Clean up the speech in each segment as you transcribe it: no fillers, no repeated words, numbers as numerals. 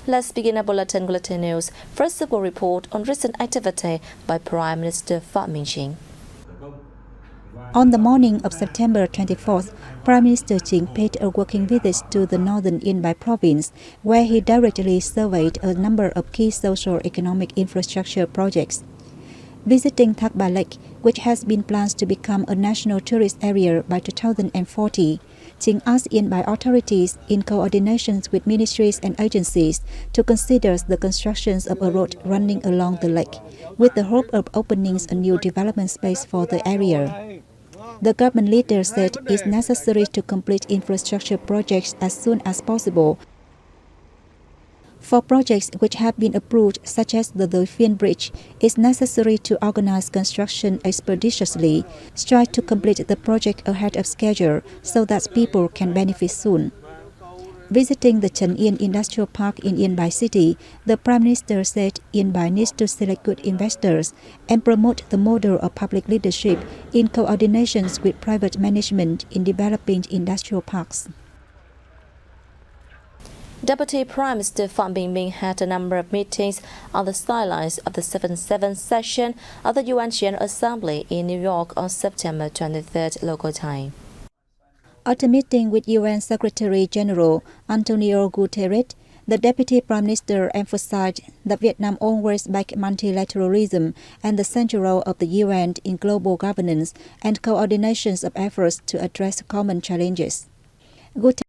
Let's begin our bulletin news. First, a report on recent activity by Prime Minister Phạm Minh Chính. On the morning of September 24th, Prime Minister Chính paid a working visit to the northern Yên Bái province, where he directly surveyed a number of key socio-economic infrastructure projects. Visiting Thác Bà Lake, which has been planned to become a national tourist area by 2040, Chính asked Yên Bái authorities, in coordination with ministries and agencies, to consider the construction of a road running along the lake, with the hope of opening a new development space for the area. The government leader said it's necessary to complete infrastructure projects as soon as possible. For projects which have been approved, such as the Phiên Bridge, it's necessary to organize construction expeditiously, strive to complete the project ahead of schedule so that people can benefit soon. Visiting the Trần Yên Industrial Park in Yên Bái City, the Prime Minister said Yên Bái needs to select good investors and promote the model of public leadership in coordination with private management in developing industrial parks. Deputy Prime Minister Phạm Bình Minh had a number of meetings on the sidelines of the 77th session of the UN General Assembly in New York on September 23rd local time. At a meeting with UN Secretary General Antonio Guterres, the Deputy Prime Minister emphasized that Vietnam always backs multilateralism and the central role of the UN in global governance and coordination of efforts to address common challenges. Guterres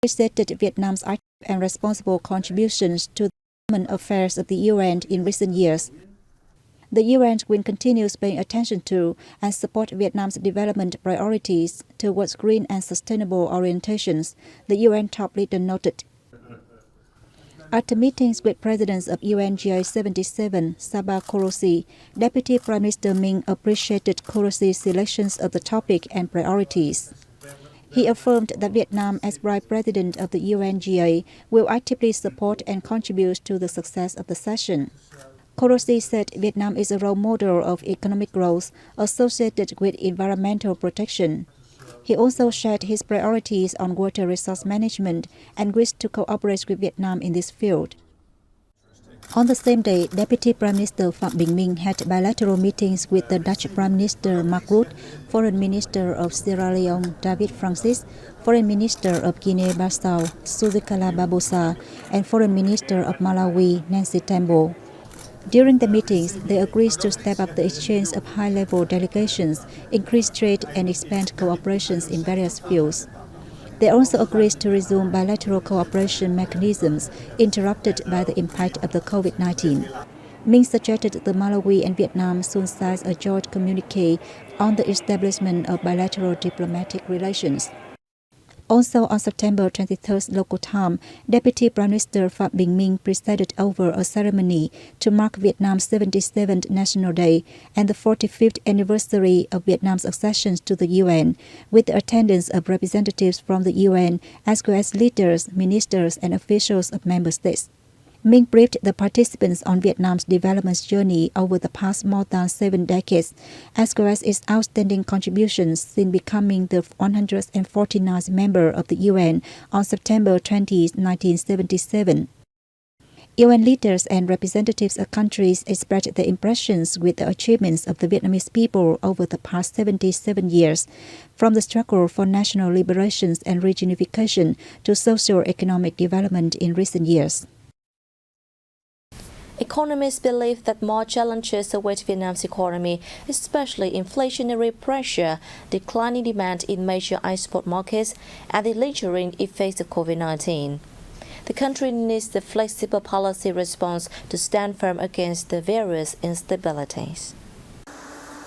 stated Vietnam's active and responsible contributions to the common affairs of the UN in recent years. The UN will continue paying attention to and support Vietnam's development priorities towards green and sustainable orientations, the UN top leader noted. At the meetings with presidents of UNGA 77, Sabah Qureshi, Deputy Prime Minister Minh appreciated Qureshi's selections of the topic and priorities. He affirmed that Vietnam, as Vice President of the UNGA, will actively support and contribute to the success of the session. Qureshi said Vietnam is a role model of economic growth associated with environmental protection. He also shared his priorities on water resource management and wished to cooperate with Vietnam in this field. On the same day, Deputy Prime Minister Phạm Bình Minh had bilateral meetings with the Dutch Prime Minister Mark Rutte, Foreign Minister of Sierra Leone David Francis, Foreign Minister of Guinea-Bissau Suzikala Babosa, and Foreign Minister of Malawi Nancy Tambo. During the meetings, they agreed to step up the exchange of high-level delegations, increase trade and expand cooperation in various fields. They also agreed to resume bilateral cooperation mechanisms interrupted by the impact of the COVID-19. Minh suggested the Malawi and Vietnam soon sign a joint communique on the establishment of bilateral diplomatic relations. Also on September 23rd local time, Deputy Prime Minister Phạm Bình Minh presided over a ceremony to mark Vietnam's 77th National Day and the 45th anniversary of Vietnam's accession to the UN, with the attendance of representatives from the UN as well as leaders, ministers and officials of member states. Minh briefed the participants on Vietnam's development journey over the past more than 7 decades, as well as its outstanding contributions since becoming the 149th member of the UN on September 20, 1977. UN leaders and representatives of countries expressed their impressions with the achievements of the Vietnamese people over the past 77 years, from the struggle for national liberation and reunification to socio-economic development in recent years. Economists believe that more challenges await Vietnam's economy, especially inflationary pressure, declining demand in major export markets, and the lingering effects of COVID-19. The country needs a flexible policy response to stand firm against the various instabilities.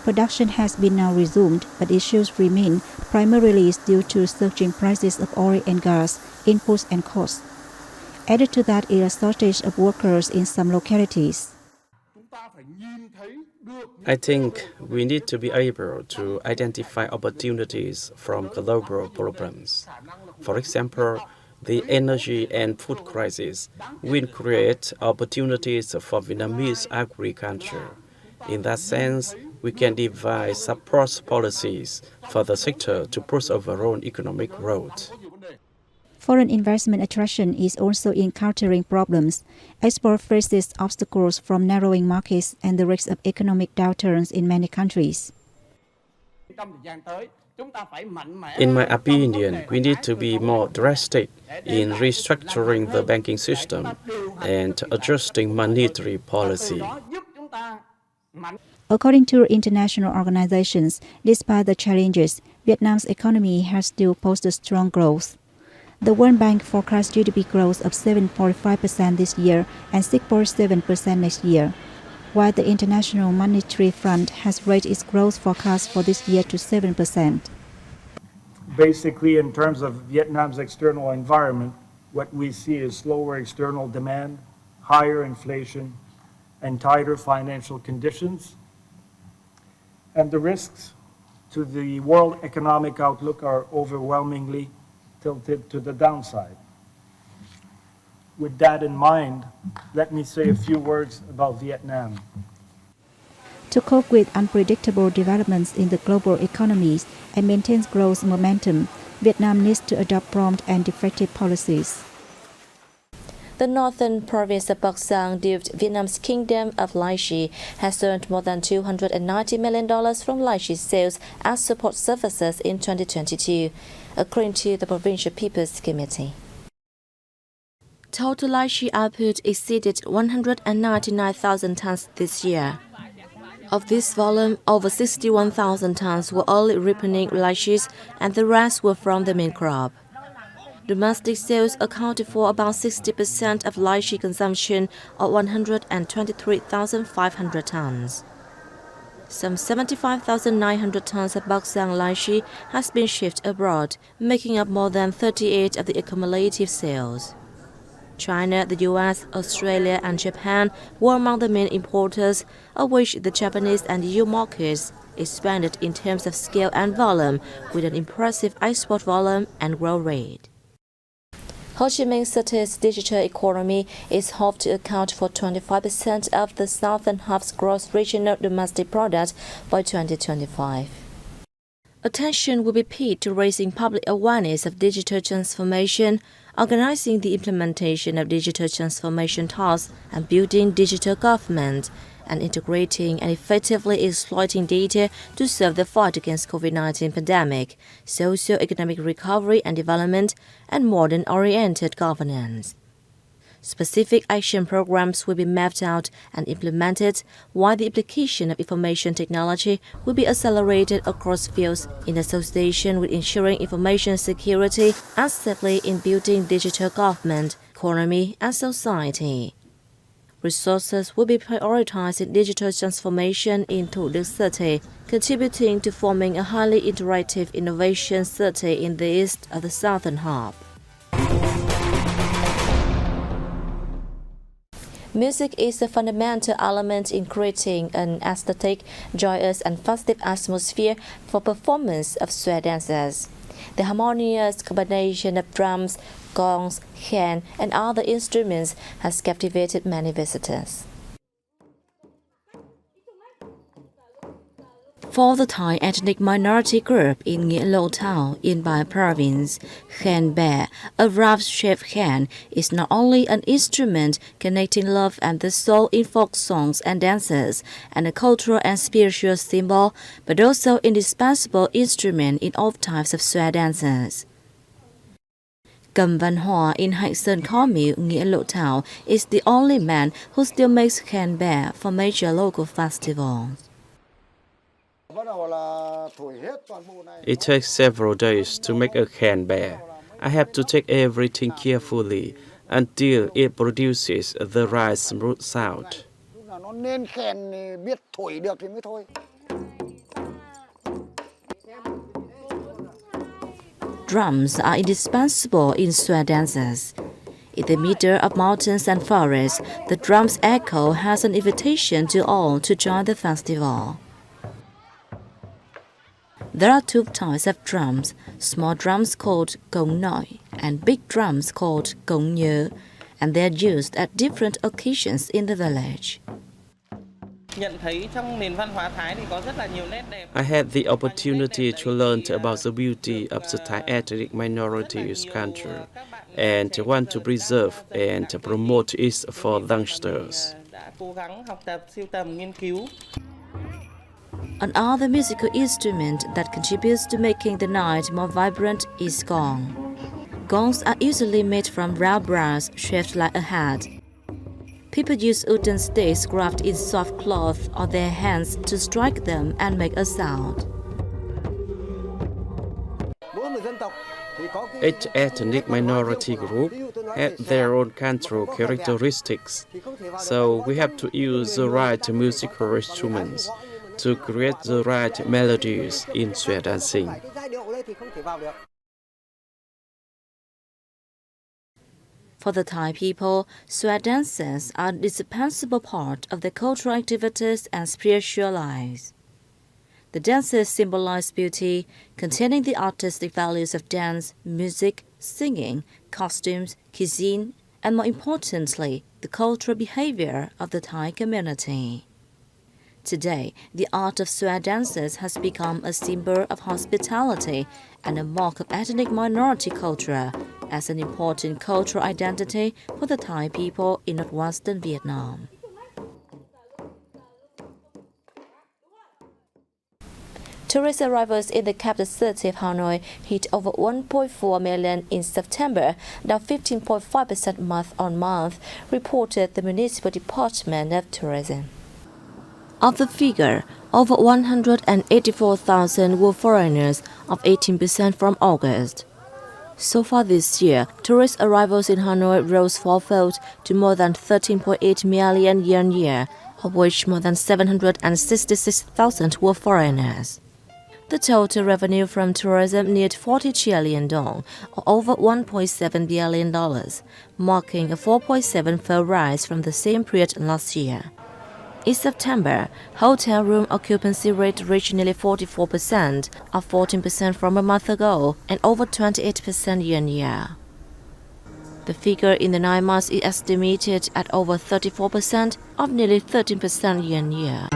Production has been now resumed, but issues remain, primarily due to surging prices of oil and gas, inputs and costs. Added to that is a shortage of workers in some localities. I think we need to be able to identify opportunities from global problems. For example, the energy and food crisis will create opportunities for Vietnamese agriculture. In that sense, we can devise support policies for the sector to boost overall economic growth. Foreign investment attraction is also encountering problems. Export faces obstacles from narrowing markets and the risk of economic downturns in many countries. In my opinion, we need to be more drastic in restructuring the banking system and adjusting monetary policy. According to international organizations, despite the challenges, Vietnam's economy has still posted strong growth. The World Bank forecasts GDP growth of 7.5% this year and 6.7% next year, while the International Monetary Fund has raised its growth forecast for this year to 7%. Basically, in terms of Vietnam's external environment, what we see is slower external demand, higher inflation, and tighter financial conditions. And the risks to the world economic outlook are overwhelmingly tilted to the downside. With that in mind, let me say a few words about Vietnam. To cope with unpredictable developments in the global economies and maintain growth momentum, Vietnam needs to adopt prompt and effective policies. The northern province of Bắc Giang, dubbed Vietnam's Kingdom of Lychee, has earned more than $290 million from lychee sales as support services in 2022, according to the Provincial People's Committee. Total lychee output exceeded 199,000 tons this year. Of this volume, over 61,000 tons were early ripening lychees, and the rest were from the main crop. Domestic sales accounted for about 60% of lychee consumption, or 123,500 tons. Some 75,900 tons of Bắc Giang lychee has been shipped abroad, making up more than 38% of the accumulative sales. China, the US, Australia, and Japan were among the main importers, of which the Japanese and EU markets expanded in terms of scale and volume, with an impressive export volume and growth rate. Ho Chi Minh City's digital economy is hoped to account for 25% of the southern half's gross regional domestic product by 2025. Attention will be paid to raising public awareness of digital transformation, organizing the implementation of digital transformation tasks, and building digital government, and integrating and effectively exploiting data to serve the fight against COVID-19 pandemic, socio-economic recovery and development, and modern-oriented governance. Specific action programs will be mapped out and implemented, while the application of information technology will be accelerated across fields in association with ensuring information security and safely in building digital government, economy, and society. Resources will be prioritized in digital transformation in Thủ Đức City, contributing to forming a highly interactive innovation city in the east of the southern half. Music is a fundamental element in creating an aesthetic, joyous, and festive atmosphere for performance of square dances. The harmonious combination of drums, gongs, kênh, and other instruments has captivated many visitors. For the Thai ethnic minority group in Nghĩa Lộ town in Bai province, kênh bè, a rough-shaped kênh, is not only an instrument connecting love and the soul in folk songs and dances, and a cultural and spiritual symbol, but also indispensable instrument in all types of square dances. Cầm Văn Hòa in Hạnh Sơn Khó Miệu, Nghĩa Lộ town, is the only man who still makes kênh bè for major local festivals. It takes several days to make a kênh bè. I have to take everything carefully until it produces the right smooth sound. Drums are indispensable in square dances. In the middle of mountains and forests, the drum's echo has an invitation to all to join the festival. There are two types of drums, small drums called cổng nội and big drums called cổng nhớ, and they are used at different occasions in the village. I had the opportunity to learn about the beauty of the Thai ethnic minorities culture and want to preserve and promote it for youngsters. Another musical instrument that contributes to making the night more vibrant is gong. Gongs are usually made from round brass shaped like a hat. People use wooden sticks wrapped in soft cloth on their hands to strike them and make a sound. Each ethnic minority group had their own cultural characteristics, so we have to use the right musical instruments to create the right melodies in Sui dancing. For the Thai people, Sui dances are an indispensable part of their cultural activities and spiritual lives. The dances symbolize beauty, containing the artistic values of dance, music, singing, costumes, cuisine, and more importantly, the cultural behavior of the Thai community. Today, the art of Sui dances has become a symbol of hospitality and a mark of ethnic minority culture as an important cultural identity for the Thai people in northwestern Vietnam. Tourist arrivals in the capital city of Hanoi hit over 1.4 million in September, down 15.5% month-on-month, reported the Municipal Department of Tourism. Of the figure, over 184,000 were foreigners, up 18% from August. So far this year, tourist arrivals in Hanoi rose fourfold to more than 13.8 million year-on-year, of which more than 766,000 were foreigners. The total revenue from tourism neared 40 trillion dong, or over $1.7 billion, marking a 4.7-fold rise from the same period last year. In September, hotel room occupancy rate reached nearly 44%, up 14% from a month ago, and over 28% year-on-year. The figure in the 9 months is estimated at over 34%, up nearly 13% year-on-year.